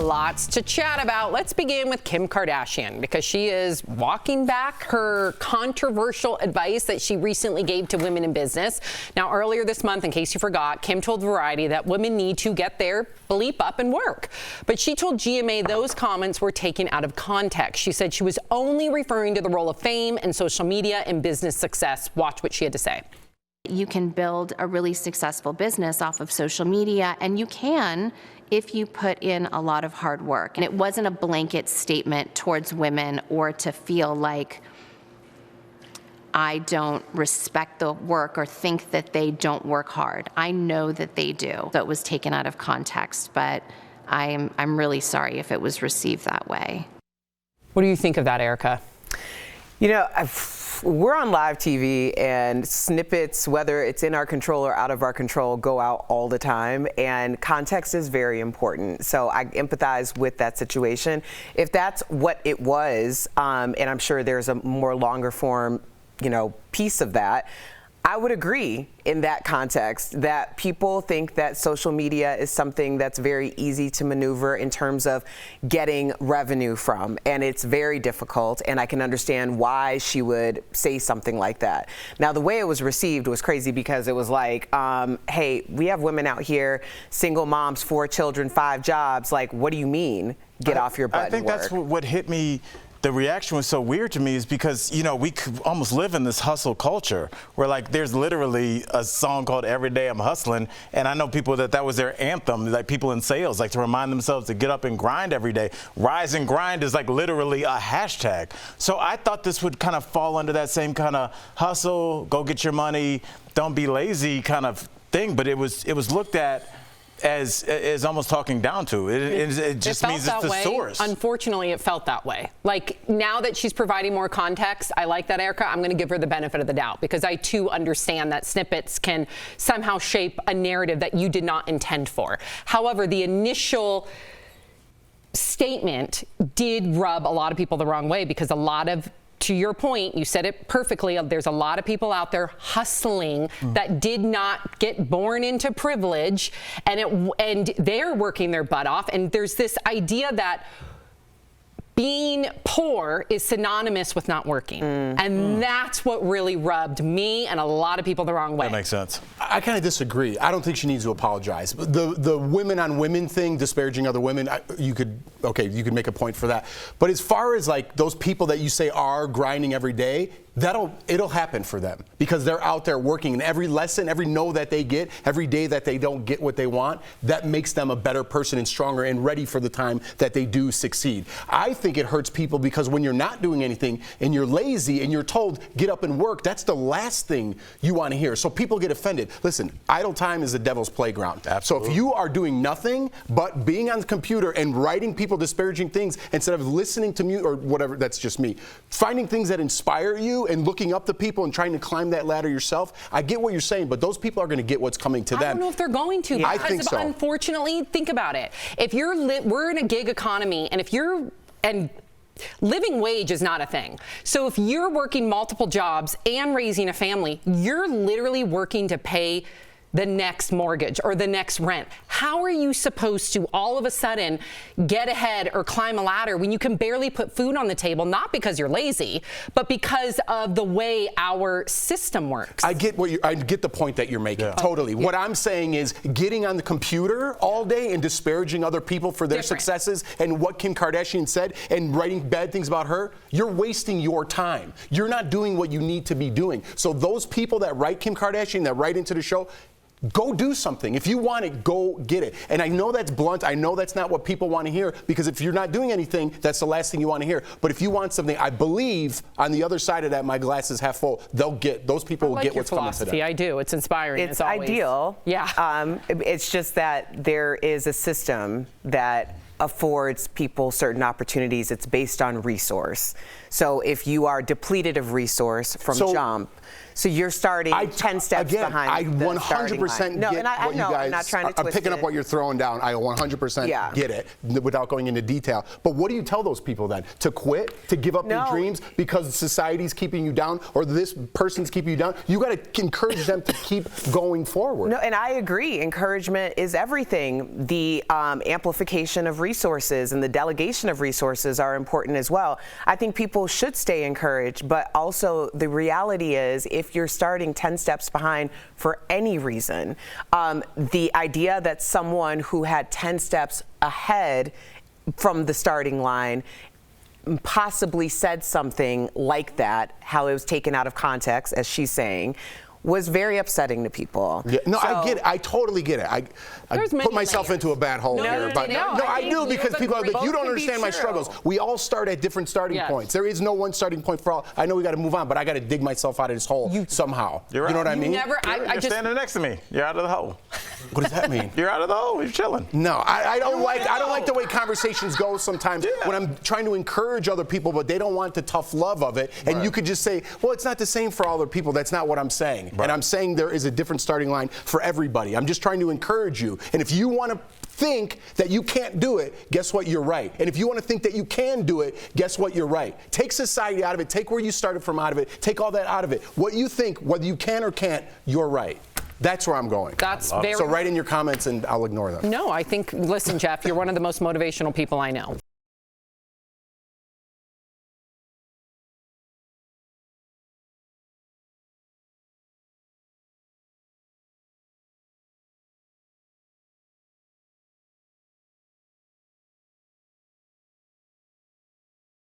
Lots to chat about. Let's begin with Kim Kardashian because she is walking back her controversial advice that she recently gave to women in business. Now, earlier this month, in case you forgot, Kim told Variety that women need to get their bleep up and work. But she told GMA those comments were taken out of context. She said she was only referring to the role of fame and social media in business success. Watch what she had to say. You can build a really successful business off of social media, and you can if you put in a lot of hard work. And it wasn't a blanket statement towards women or to feel like I don't respect the work or think that they don't work hard. I know that they do. So it was taken out of context, but I'm really sorry if it was received that way. What do you think of that, Erica? You know, we're on live TV and snippets, whether it's in our control or out of our control, go out all the time, and context is very important. So I empathize with that situation. If that's what it was, and I'm sure there's a more longer form, piece of that, I would agree in that context that people think that social media is something that's very easy to maneuver in terms of getting revenue from, and it's very difficult, and I can understand why she would say something like that. Now, the way it was received was crazy because it was like, hey, we have women out here, single moms, 4 children, 5 jobs. Like, what do you mean, get off your butt I think and work? that's what hit me. The reaction was so weird to me is because, we could almost live in this hustle culture where, like, there's literally a song called Every Day I'm Hustling, and I know people that was their anthem, like people in sales, like to remind themselves to get up and grind every day. Rise and grind is like literally a hashtag. So I thought this would kind of fall under that same kind of hustle, go get your money, don't be lazy kind of thing, but it was looked at as almost talking down to it. It just means it's the source. Unfortunately, it felt that way. Like, now that she's providing more context, I like that, Erica. I'm going to give her the benefit of the doubt because I too understand that snippets can somehow shape a narrative that you did not intend for. However, the initial statement did rub a lot of people the wrong way because to your point, you said it perfectly, there's a lot of people out there hustling that did not get born into privilege, and they're working their butt off. And there's this idea that being poor is synonymous with not working. And that's what really rubbed me and a lot of people the wrong way. That makes sense. I kind of disagree. I don't think she needs to apologize. The women on women thing, disparaging other women, you could make a point for that. But as far as like those people that you say are grinding every day, it'll happen for them because they're out there working, and every lesson, every no that they get, every day that they don't get what they want, that makes them a better person and stronger and ready for the time that they do succeed. I think it hurts people because when you're not doing anything and you're lazy and you're told get up and work, that's the last thing you want to hear. So people get offended. Listen, idle time is the devil's playground. Absolutely. So if you are doing nothing but being on the computer and writing people disparaging things instead of listening to music or whatever, that's just me, finding things that inspire you and looking up to people and trying to climb that ladder yourself, I get what you're saying, but those people are going to get what's coming to them. I don't know if they're going to. I think so. Unfortunately, think about it. If we're in a gig economy, and living wage is not a thing. So if you're working multiple jobs and raising a family, you're literally working to pay the next mortgage or the next rent. How are you supposed to all of a sudden get ahead or climb a ladder when you can barely put food on the table, not because you're lazy, but because of the way our system works? I get the point that you're making. Totally. What I'm saying is getting on the computer all day and disparaging other people for their successes and what Kim Kardashian said and writing bad things about her, you're wasting your time. You're not doing what you need to be doing. So those people that write Kim Kardashian, that write into the show, go do something. If you want it, go get it. And I know that's blunt. I know that's not what people want to hear because if you're not doing anything, that's the last thing you want to hear. But if you want something, I believe on the other side of that, my glass is half full. Those people will get what's coming to them. I do. It's inspiring. It's ideal. Yeah. It's just that there is a system that affords people certain opportunities. It's based on resource. So if you are depleted of resource from jump, so you're starting 10 steps behind. I 100% get what you guys. I'm not trying to twist I'm picking up what you're throwing down. I 100% get it without going into detail. But what do you tell those people then? To quit? To give up their dreams because society's keeping you down or this person's keeping you down? You got to encourage them to keep going forward. No, and I agree. Encouragement is everything. The amplification of resources and the delegation of resources are important as well. I think people should stay encouraged, but also the reality is if you're starting 10 steps behind for any reason, the idea that someone who had 10 steps ahead from the starting line possibly said something like that, how it was taken out of context, as she's saying, was very upsetting to people. Yeah, no, I get it. I totally get it. I put myself into a bad hole here. But I do, because people are like, you don't understand my struggles. We all start at different starting points. There is no one starting point for all. I know we got to move on, but I got to dig myself out of this hole somehow. You're right. You know what I mean? You're standing next to me. You're out of the hole. What does that mean? You're out of the hole. You're chilling. No, I don't like the way conversations go sometimes when I'm trying to encourage other people, but they don't want the tough love of it. And you could just say, well, it's not the same for all other people. That's not what I'm saying. Right. And I'm saying there is a different starting line for everybody. I'm just trying to encourage you. And if you want to think that you can't do it, guess what? You're right. And if you want to think that you can do it, guess what? You're right. Take society out of it. Take where you started from out of it. Take all that out of it. What you think, whether you can or can't, you're right. That's where I'm going. That's very. So write in your comments and I'll ignore them. No, I think, listen, Jeff, you're one of the most motivational people I know.